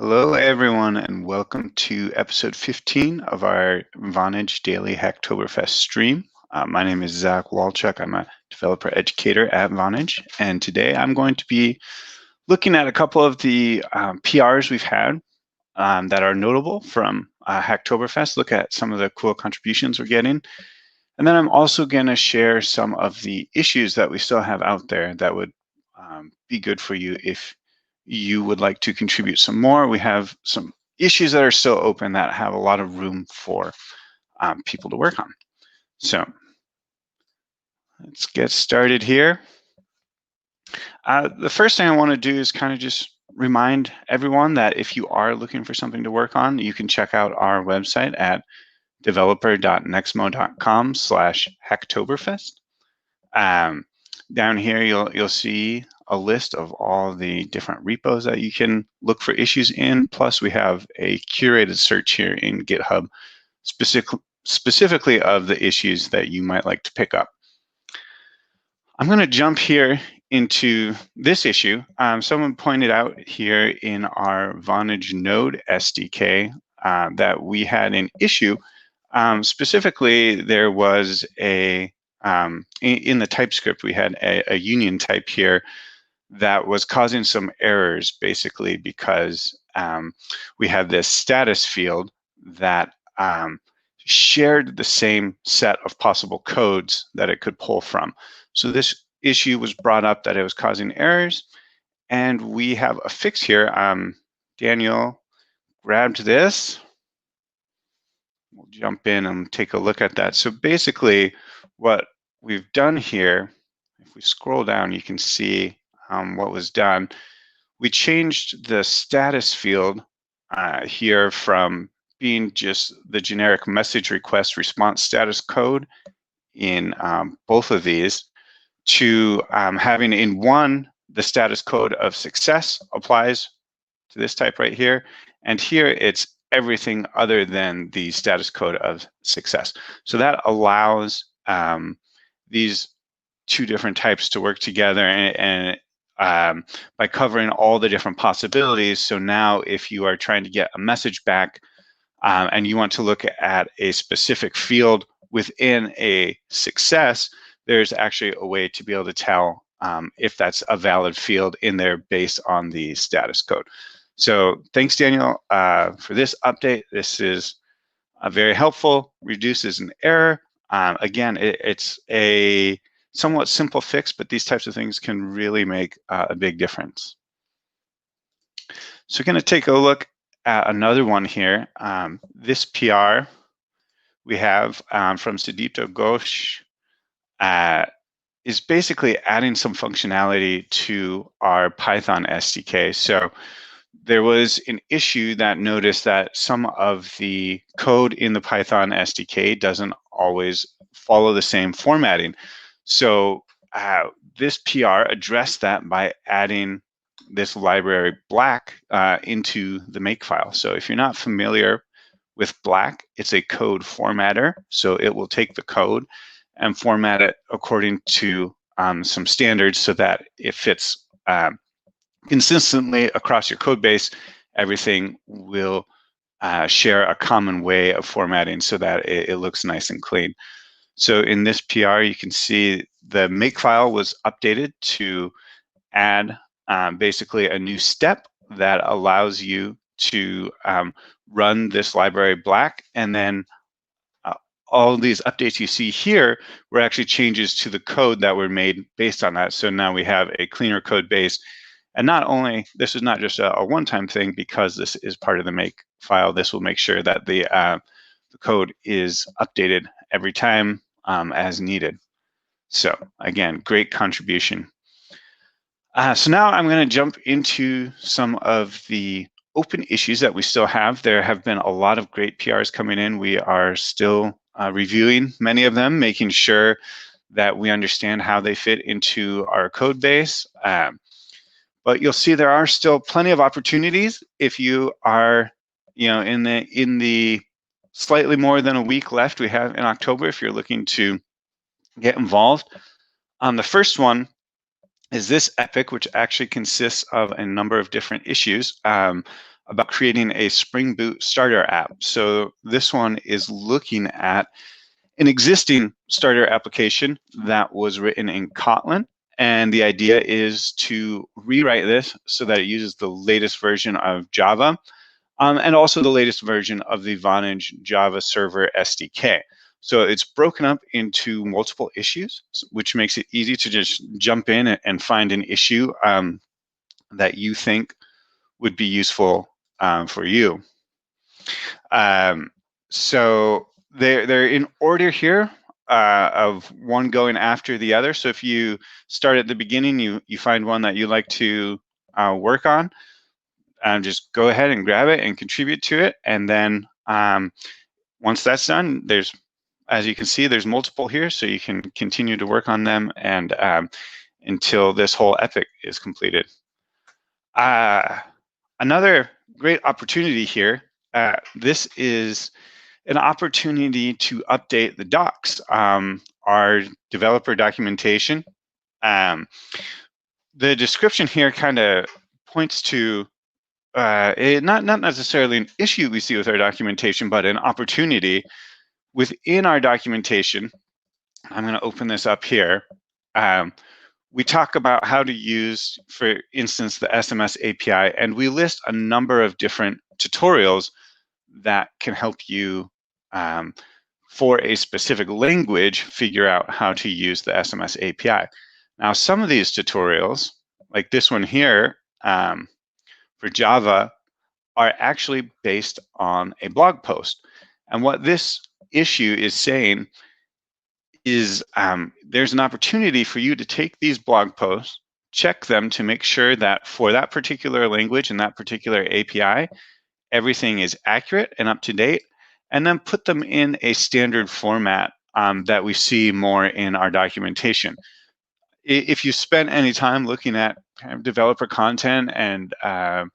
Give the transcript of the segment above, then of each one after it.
Hello, everyone, and welcome to episode 15 of our Vonage Daily Hacktoberfest stream. My name is Zach Walchuk. I'm a developer educator at Vonage, and today I'm going to be looking at a couple of the PRs we've had that are notable from Hacktoberfest, look at some of the cool contributions we're getting, and then I'm also going to share some of the issues that we still have out there that would be good for you if you would like to contribute some more. We have some issues that are still open that have a lot of room for people to work on. So let's get started here. The first thing I want to do is kind of just remind everyone that if you are looking for something to work on, you can check out our website at developer.nexmo.com/Hacktoberfest. Down here, you'll see a list of all the different repos that you can look for issues in. Plus, we have a curated search here in GitHub, specifically of the issues that you might like to pick up. I'm going to jump here into this issue. Someone pointed out here in our Vonage Node SDK that we had an issue. Specifically, there was in the TypeScript, we had a union type here that was causing some errors, basically because we had this status field that shared the same set of possible codes that it could pull from. So this issue was brought up that it was causing errors, and we have a fix here. Daniel grabbed this. We'll jump in and take a look at that. So basically, what we've done here, if we scroll down, you can see what was done. We changed the status field here from being just the generic message request response status code in both of these to having in one, the status code of success applies to this type right here. And here it's everything other than the status code of success. So that allows these two different types to work together and by covering all the different possibilities. So now if you are trying to get a message back and you want to look at a specific field within a success, there's actually a way to be able to tell if that's a valid field in there based on the status code. So thanks, Daniel, for this update. This is very helpful, reduces an error. Again, it's a somewhat simple fix, but these types of things can really make a big difference. So we're going to take a look at another one here. This PR we have from Sudipto Ghosh is basically adding some functionality to our Python SDK. So there was an issue that noticed that some of the code in the Python SDK doesn't always follow the same formatting. So this PR addressed that by adding this library black into the makefile. So if you're not familiar with black, it's a code formatter. So it will take the code and format it according to some standards so that it fits consistently across your code base. Everything will share a common way of formatting so that it looks nice and clean. So in this PR, you can see the makefile was updated to add basically a new step that allows you to run this library black, and then all of these updates you see here were actually changes to the code that were made based on that. So now we have a cleaner code base. And not only, this is not just a one-time thing, because this is part of the make file, this will make sure that the code is updated every time as needed. So again, great contribution. So now I'm going to jump into some of the open issues that we still have. There have been a lot of great PRs coming in. We are still reviewing many of them, making sure that we understand how they fit into our code base. But you'll see there are still plenty of opportunities if you are, in the slightly more than a week left we have in October, if you're looking to get involved. The first one is this epic, which actually consists of a number of different issues. about creating a Spring Boot starter app. So this one is looking at an existing starter application that was written in Kotlin. And the idea is to rewrite this so that it uses the latest version of Java, and also the latest version of the Vonage Java Server SDK. So it's broken up into multiple issues, which makes it easy to just jump in and find an issue that you think would be useful for you. So they're in order here, of one going after the other. So if you start at the beginning, you find one that you like to work on, just go ahead and grab it and contribute to it. And then once that's done, as you can see, there's multiple here, so you can continue to work on them and until this whole epic is completed. Another great opportunity here, this is an opportunity to update the docs, our developer documentation. The description here kind of points to not necessarily an issue we see with our documentation, but an opportunity within our documentation. I'm going to open this up here. We talk about how to use, for instance, the SMS API, and we list a number of different tutorials that can help you, for a specific language, figure out how to use the SMS API. Now, some of these tutorials, like this one here, for Java, are actually based on a blog post. And what this issue is saying is there's an opportunity for you to take these blog posts, check them to make sure that for that particular language and that particular API, everything is accurate and up to date, and then put them in a standard format that we see more in our documentation. If you spend any time looking at kind of developer content and our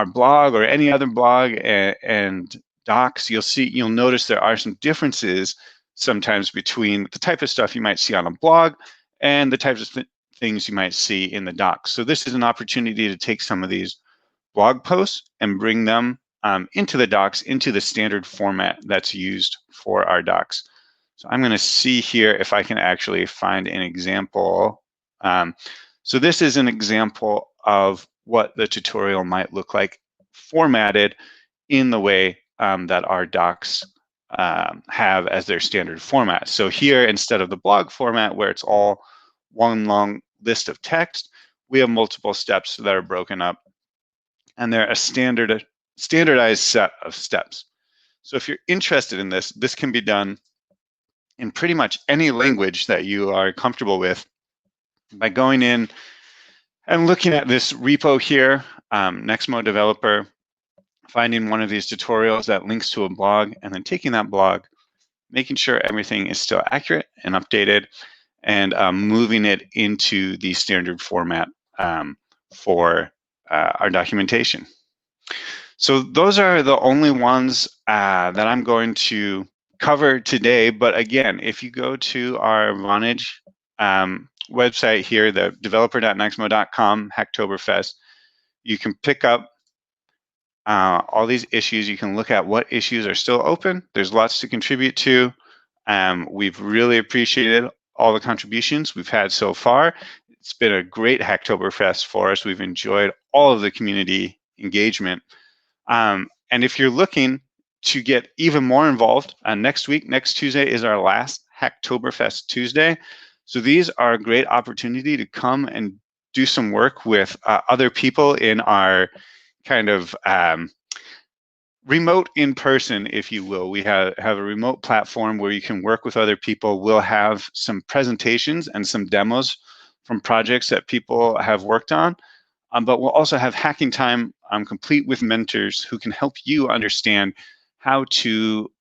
blog or any other blog and docs, you'll notice there are some differences sometimes between the type of stuff you might see on a blog and the types of things you might see in the docs. So this is an opportunity to take some of these blog posts and bring them into the docs, into the standard format that's used for our docs. So I'm going to see here if I can actually find an example. So this is an example of what the tutorial might look like formatted in the way that our docs have as their standard format. So here, instead of the blog format where it's all one long list of text, we have multiple steps that are broken up, and they're a standardized set of steps. So if you're interested in this, this can be done in pretty much any language that you are comfortable with by going in and looking at this repo here, Nexmo Developer, finding one of these tutorials that links to a blog, and then taking that blog, making sure everything is still accurate and updated, and moving it into the standard format for our documentation. So those are the only ones that I'm going to cover today. But again, if you go to our Vonage website here, the developer.nexmo.com Hacktoberfest, you can pick up all these issues. You can look at what issues are still open. There's lots to contribute to. We've really appreciated all the contributions we've had so far. It's been a great Hacktoberfest for us. We've enjoyed all of the community engagement. And if you're looking to get even more involved, next Tuesday is our last Hacktoberfest Tuesday. So these are a great opportunity to come and do some work with other people in our kind of remote in person, if you will. We have a remote platform where you can work with other people. We'll have some presentations and some demos from projects that people have worked on. But we'll also have hacking time complete with mentors who can help you understand how to,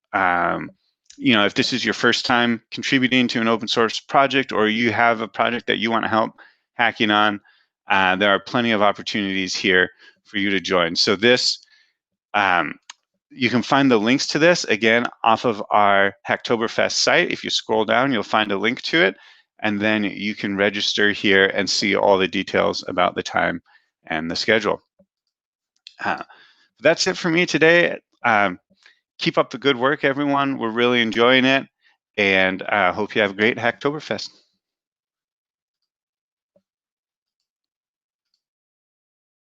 if this is your first time contributing to an open source project, or you have a project that you want to help hacking on, there are plenty of opportunities here for you to join. So this, you can find the links to this, again, off of our Hacktoberfest site. If you scroll down, you'll find a link to it, and then you can register here and see all the details about the time and the schedule. Uh, that's it for me today. Keep up the good work, everyone. We're really enjoying it, and hope you have a great Hacktoberfest.